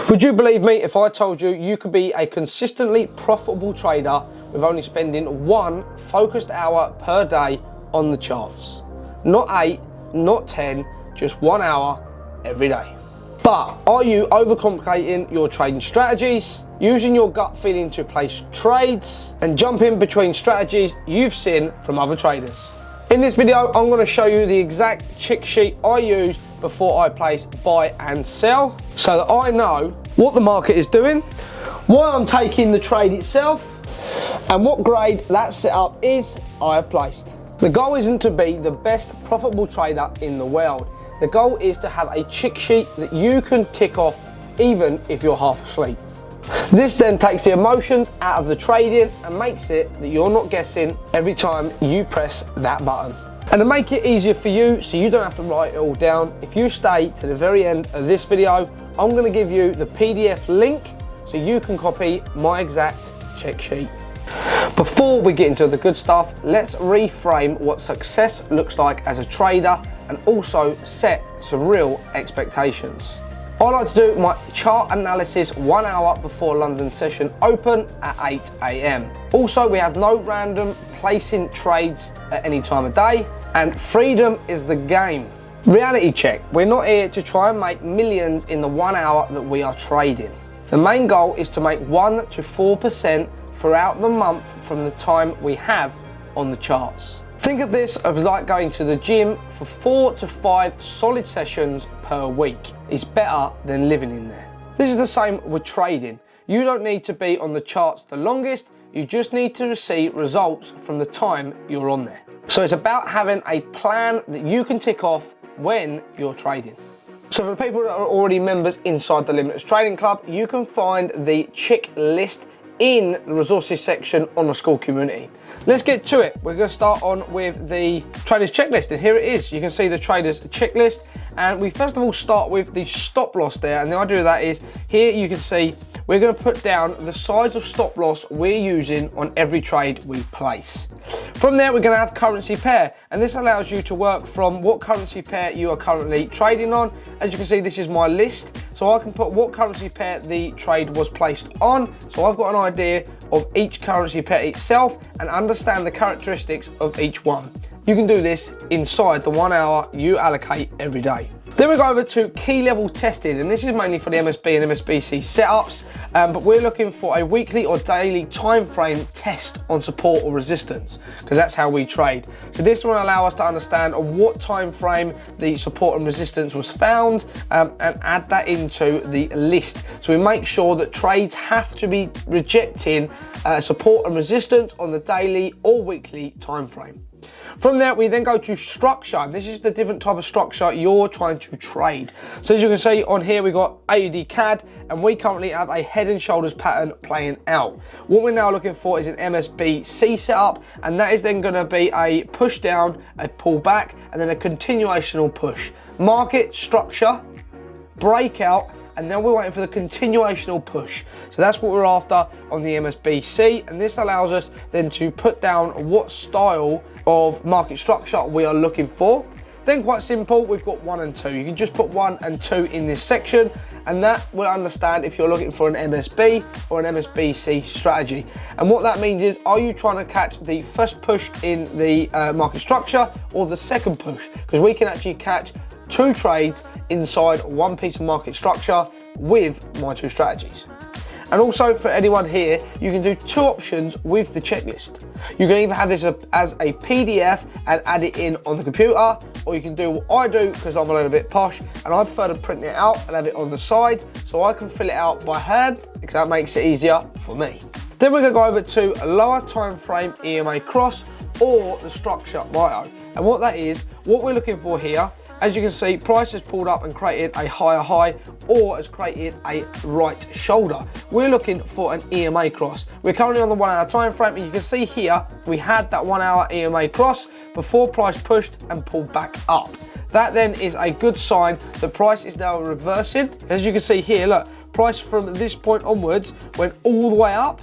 Would you believe me if I told you you could be a consistently profitable trader with only spending 1 focused hour per day on the charts? Not 8, not 10, just 1 hour every day. But are you overcomplicating your trading strategies, using your gut feeling to place trades, and jumping between strategies you've seen from other traders? In this video, I'm going to show you the exact cheat sheet I use before I place buy and sell, so that I know what the market is doing, why I'm taking the trade itself, and what grade that setup is I have placed. The goal isn't to be the best profitable trader in the world. The goal is to have a cheat sheet that you can tick off even if you're half asleep. This then takes the emotions out of the trading and makes it that you're not guessing every time you press that button. And to make it easier for you so you don't have to write it all down, if you stay to the very end of this video, I'm going to give you the PDF link so you can copy my exact cheat sheet. Before we get into the good stuff, let's reframe what success looks like as a trader and also set some real expectations. I like to do my chart analysis 1 hour before London session open at 8 AM. Also, we have no random placing trades at any time of day, and freedom is the game. Reality check, we're not here to try and make millions in the 1 hour that we are trading. The main goal is to make 1 to 4% throughout the month from the time we have on the charts. Think of this as like going to the gym for 4 to 5 solid sessions per week. It's better than living in there. This is the same with trading. You don't need to be on the charts the longest, you just need to see results from the time you're on there. So it's about having a plan that you can tick off when you're trading. So for the people that are already members inside the Limitless Trading Club, you can find the checklist in the resources section on the school community. Let's get to it. We're going to start on with the traders checklist, and here it is. You can see the traders checklist, and we first of all start with the stop loss there, and the idea of that is here you can see we're going to put down the size of stop loss we're using on every trade we place. From there, we're going to have currency pair, and this allows you to work from what currency pair you are currently trading on. As you can see, this is my list, so I can put what currency pair the trade was placed on, so I've got an idea of each currency pair itself and understand the characteristics of each one. You can do this inside the 1 hour you allocate every day. Then we go over to key level testing, and this is mainly for the MSB and MSBC setups, but we're looking for a weekly or daily time frame test on support or resistance, because that's how we trade. So this will allow us to understand on what time frame the support and resistance was found, and add that into the list. So we make sure that trades have to be rejecting support and resistance on the daily or weekly time frame. From there, we then go to structure, and this is the different type of structure you're trying to trade. So as you can see on here, we've got AUD CAD, and we currently have a head and shoulders pattern playing out. What we're now looking for is an MSBC setup, and that is then going to be a push down, a pull back, and then a continuational push. Market structure, breakout, and then we're waiting for the continuational push. So that's what we're after on the MSBC, and this allows us then to put down what style of market structure we are looking for. Then quite simple, we've got 1 and 2. You can just put 1 and 2 in this section, and that will understand if you're looking for an MSB or an MSBC strategy. And what that means is, are you trying to catch the first push in the market structure or the second push? Because we can actually catch 2 trades inside 1 piece of market structure with my 2 strategies. And also for anyone here, you can do 2 options with the checklist. You can either have this as a PDF and add it in on the computer, or you can do what I do, because I'm a little bit posh and I prefer to print it out and have it on the side so I can fill it out by hand, because that makes it easier for me. Then we're going to go over to a lower time frame EMA cross or the structure bio. And what that is, what we're looking for here, as you can see, price has pulled up and created a higher high or has created a right shoulder. We're looking for an EMA cross. We're currently on the 1 hour time frame, and you can see here we had that 1 hour EMA cross before price pushed and pulled back up. That then is a good sign that price is now reversing. As you can see here, look, price from this point onwards went all the way up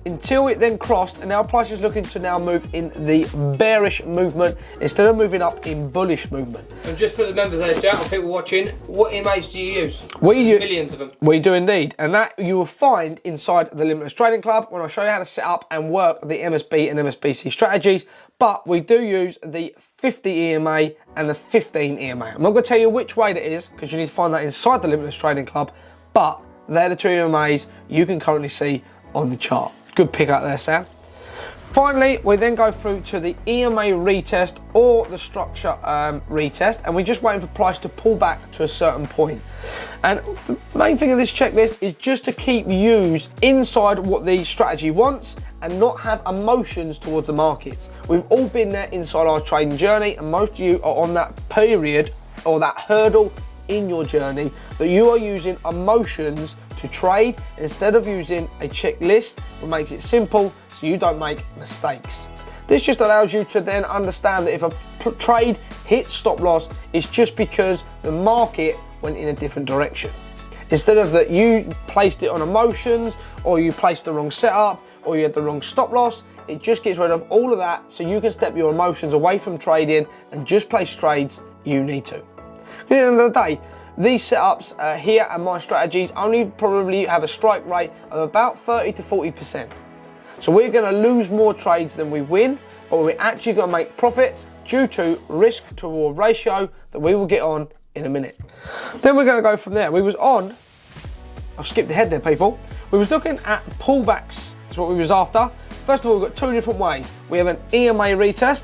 until it then crossed, and now price is looking to now move in the bearish movement instead of moving up in bullish movement. And just for the members there, Jack, and people watching, what EMAs do you use? Millions of them. We do indeed, and that you will find inside the Limitless Trading Club when I show you how to set up and work the MSB and MSBC strategies. But we do use the 50 EMA and the 15 EMA. I'm not going to tell you which way that is because you need to find that inside the Limitless Trading Club, but they're the two EMAs you can currently see on the chart. Good pick up there, Sam. Finally, we then go through to the EMA retest or the structure retest, and we're just waiting for price to pull back to a certain point. And the main thing of this checklist is just to keep yous inside what the strategy wants and not have emotions towards the markets. We've all been there inside our trading journey, and most of you are on that period or that hurdle in your journey that you are using emotions to trade instead of using a checklist that makes it simple so you don't make mistakes. This just allows you to then understand that if a trade hits stop loss, it's just because the market went in a different direction. Instead of that you placed it on emotions, or you placed the wrong setup, or you had the wrong stop loss, it just gets rid of all of that so you can step your emotions away from trading and just place trades you need to. At the end of the day, these setups here and my strategies only probably have a strike rate of about 30 to 40%. So we're going to lose more trades than we win, but we're actually going to make profit due to risk to reward ratio that we will get on in a minute. Then we're going to go from there. We was on, I've skipped ahead there people, we was looking at pullbacks, that's what we was after. First of all, we've got two different ways. We have an EMA retest.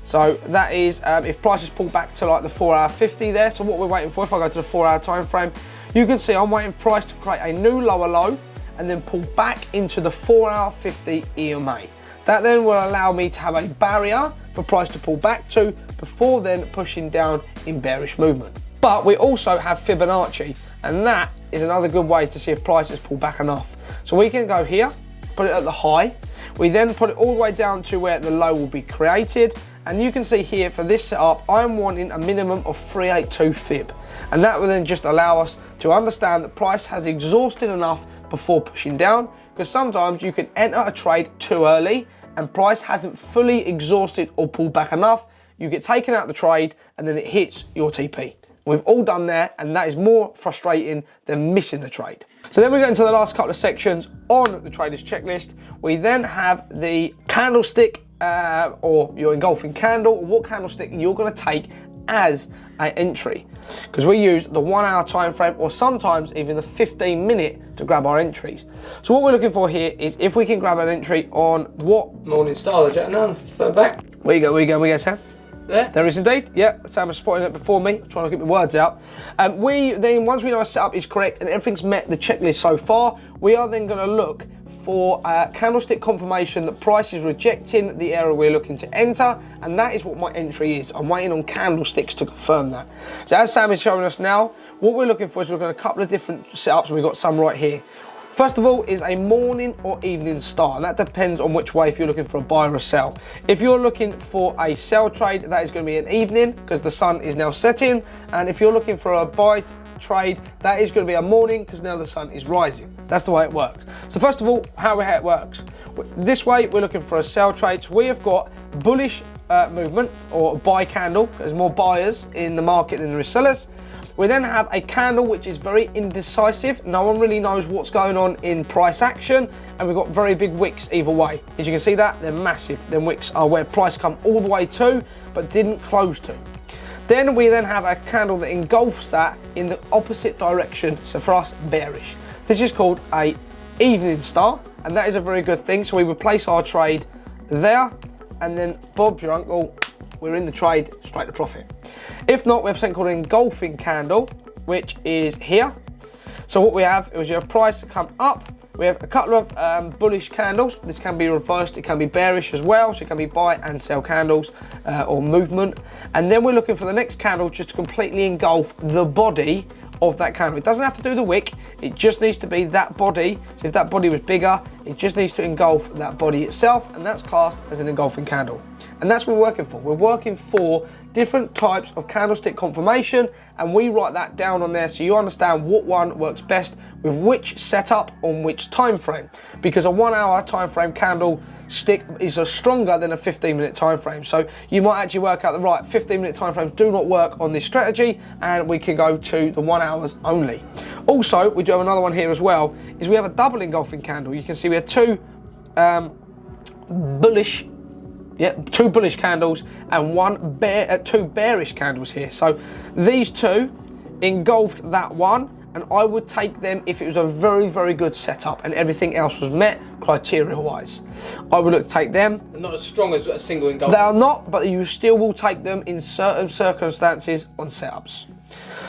So that is if prices pull back to like the 4-hour 50 there. So what we're waiting for, if I go to the 4-hour time frame, you can see I'm waiting for price to create a new lower low and then pull back into the 4-hour 50 EMA. That then will allow me to have a barrier for price to pull back to before then pushing down in bearish movement. But we also have Fibonacci, and that is another good way to see if prices pull back enough. So we can go here, put it at the high, we then put it all the way down to where the low will be created, and you can see here for this setup I'm wanting a minimum of 382 fib, and that will then just allow us to understand that price has exhausted enough before pushing down, because sometimes you can enter a trade too early and price hasn't fully exhausted or pulled back enough, you get taken out of the trade and then it hits your TP. We've all done that, and that is more frustrating than missing the trade. So then we get into the last couple of sections on the trader's checklist. We then have the candlestick or your engulfing candle, what candlestick you're going to take as an entry, because we use the 1-hour time frame or sometimes even the 15-minute to grab our entries. So what we're looking for here is if we can grab an entry on what Morning Star, Jack. No, further back. Where you go, Sam? There? There is indeed, yeah. Sam is spotting it before me, trying to get my words out. We then, once we know our setup is correct and everything's met the checklist so far, we are then going to look for candlestick confirmation that price is rejecting the area we're looking to enter, and that is what my entry is. I'm waiting on candlesticks to confirm that. So as Sam is showing us now, what we're looking for is we're looking at a couple of different setups, and we've got some right here. First of all is a morning or evening star, and that depends on which way, if you're looking for a buy or a sell. If you're looking for a sell trade, that is going to be an evening because the sun is now setting, and if you're looking for a buy trade, that is going to be a morning because now the sun is rising. That's the way it works. So first of all, how it works. This way, we're looking for a sell trade. So we have got bullish movement or buy candle. There's more buyers in the market than there is sellers. We then have a candle which is very indecisive. No one really knows what's going on in price action, and we've got very big wicks either way. As you can see that, they're massive. Them wicks are where price come all the way to, but didn't close to. Then we then have a candle that engulfs that in the opposite direction, so for us, bearish. This is called a evening star, and that is a very good thing. So we would place our trade there, and then Bob, your uncle, we're in the trade, straight to profit. If not, we have something called an engulfing candle, which is here. So what we have is you have price come up. We have a couple of bullish candles. This can be reversed, it can be bearish as well. So it can be buy and sell candles or movement. And then we're looking for the next candle just to completely engulf the body of that candle. It doesn't have to do the wick, it just needs to be that body. So if that body was bigger, it just needs to engulf that body itself, and that's classed as an engulfing candle. And that's what we're working for. We're working for different types of candlestick confirmation, and we write that down on there so you understand what one works best with which setup on which time frame, because a 1 hour time frame candlestick is stronger than a 15-minute time frame. So you might actually work out the right 15-minute time frames do not work on this strategy, and we can go to the 1 hours only. Also, we do have another one here as well, is we have a double engulfing candle. You can see we have two bullish candles and two bearish candles here. So these two engulfed that one, and I would take them if it was a very, very good setup and everything else was met criteria wise. I would look to take them. They're not as strong as a single engulfing. They are not, but you still will take them in certain circumstances on setups.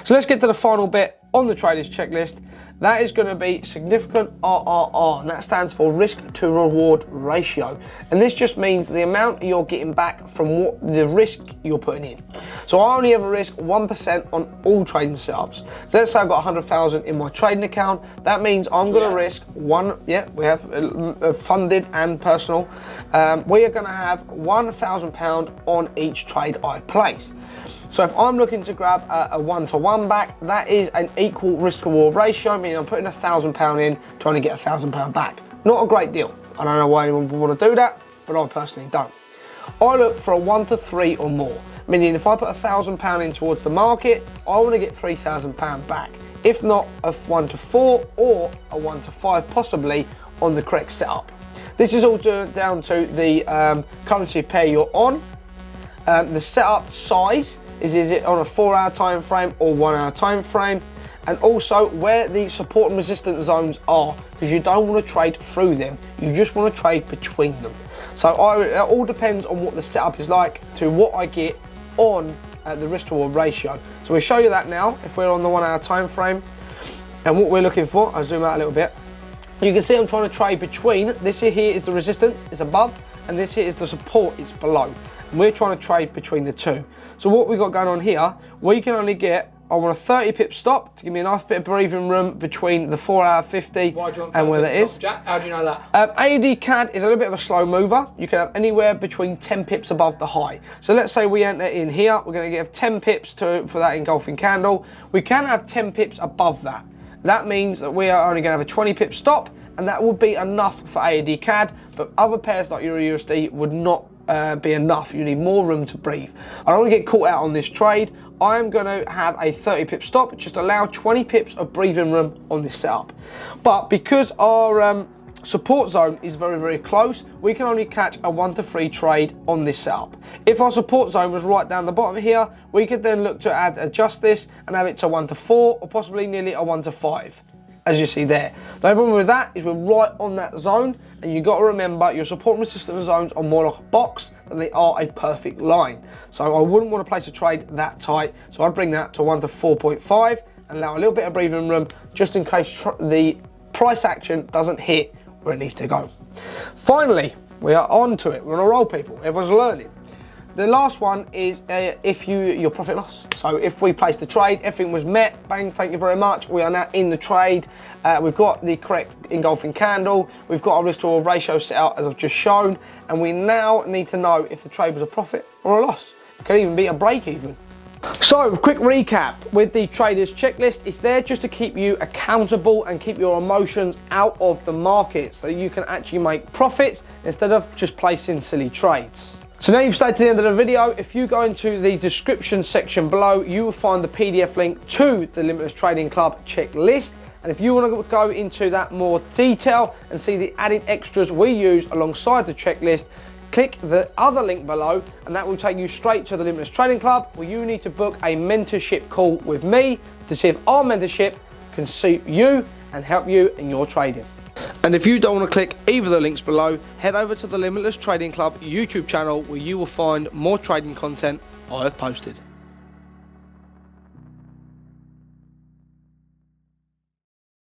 So let's get to the final bit on the traders checklist. That is going to be significant RRR, and that stands for risk to reward ratio. And this just means the amount you're getting back from what the risk you're putting in. So I only ever risk 1% on all trading setups. So let's say I've got 100,000 in my trading account. That means I'm going to risk one. Yeah, we have funded and personal. We are going to have £1,000 on each trade I place. So if I'm looking to grab a 1-to-1 back, that is an equal risk reward ratio, meaning I'm putting £1,000 in, trying to get £1,000 back. Not a great deal. I don't know why anyone would want to do that, but I personally don't. I look for a 1-to-3 or more, meaning if I put £1,000 in towards the market, I want to get £3,000 back. If not, a 1-to-4 or a 1-to-5 possibly on the correct setup. This is all down to the currency pair you're on, the setup size. Is it on a 4-hour time frame or 1-hour time frame, and also where the support and resistance zones are, because you don't want to trade through them, you just want to trade between them. So it all depends on what the setup is like to what I get on the risk to reward ratio. So we'll show you that now if we're on the 1-hour time frame, and what we're looking for. I'll zoom out a little bit. You can see I'm trying to trade between. This here is the resistance, it's above, and this here is the support, it's below. And we're trying to trade between the two. So what we've got going on here, we can only get, I want a 30 pip stop to give me a nice bit of breathing room between the 4-hour 50 and where that is. Jack, how do you know that? AUD CAD is a little bit of a slow mover. You can have anywhere between 10 pips above the high. So let's say we enter in here, we're going to get 10 pips for that engulfing candle. We can have 10 pips above that. That means that we are only going to have a 20 pip stop, and that would be enough for AUD CAD, but other pairs like Euro USD would not be enough. You need more room to breathe. I don't want to get caught out on this trade. I am going to have a 30 pip stop, just allow 20 pips of breathing room on this setup. But because our support zone is very, very close, we can only catch a 1-to-3 trade on this setup. If our support zone was right down the bottom here, we could then look to adjust this and have it to 1-to-4 or possibly nearly a 1-to-5. As you see there. The only problem with that is we're right on that zone, and you've got to remember your support and resistance zones are more like a box than they are a perfect line. So I wouldn't want to place a trade that tight, so I'd bring that to 1-to-4.5 and allow a little bit of breathing room just in case the price action doesn't hit where it needs to go. Finally, we are on to it. We're on a roll, people. Everyone's learning. The last one is your profit loss. So if we placed the trade, everything was met, bang, thank you very much. We are now in the trade. We've got the correct engulfing candle. We've got our risk to reward ratio set out as I've just shown. And we now need to know if the trade was a profit or a loss. It could even be a break even. So, quick recap with the traders checklist. It's there just to keep you accountable and keep your emotions out of the market so you can actually make profits instead of just placing silly trades. So now you've stayed to the end of the video. If you go into the description section below, you will find the PDF link to the Limitless Trading Club checklist. And if you want to go into that more detail and see the added extras we use alongside the checklist, click the other link below, and that will take you straight to the Limitless Trading Club, where you need to book a mentorship call with me to see if our mentorship can suit you and help you in your trading. And if you don't want to click either of the links below, head over to the Limitless Trading Club YouTube channel, where you will find more trading content I have posted.